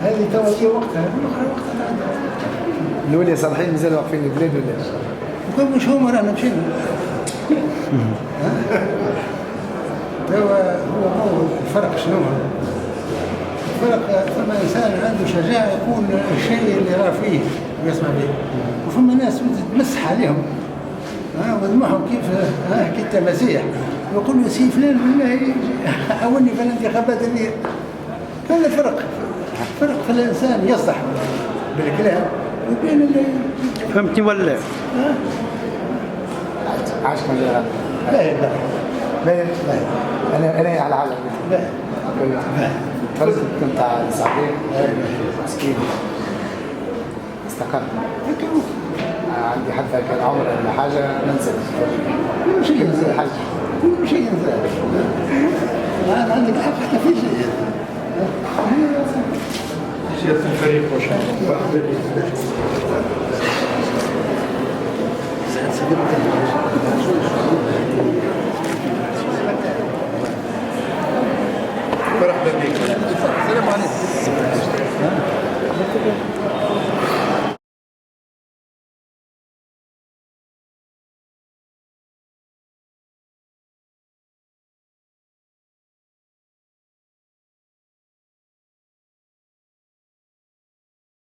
هذه تو هي وقتها، الأخرى وقتها عندها. الأولى صالحين مازال واقفين البلاد ولا؟ وكان مش هما رانا مشينا. توا هو الفرق شنو؟ الفرق ثم إنسان عنده شجاعة يقول الشيء اللي راه فيه ويسمع به، وفما ناس تمسح عليهم وذمحهم كيف كالتماسيح، يقول له سي فلان بالله حاولني في الانتخابات اللي هذا فرق في الإنسان يصلح بالكلام وبين اللي فهمتني ولا؟ عاش من لا باهي انا على حاجه باهي تفرزت كنت على صاحبي مسكين استقر عندي حتى كان عمر ولا حاجه ننسى مش ينزل حاجه مش ينزل ما عندك حق حتى في شيء سيادة الفريق وشكرا. مرحبا بك. السلام عليكم.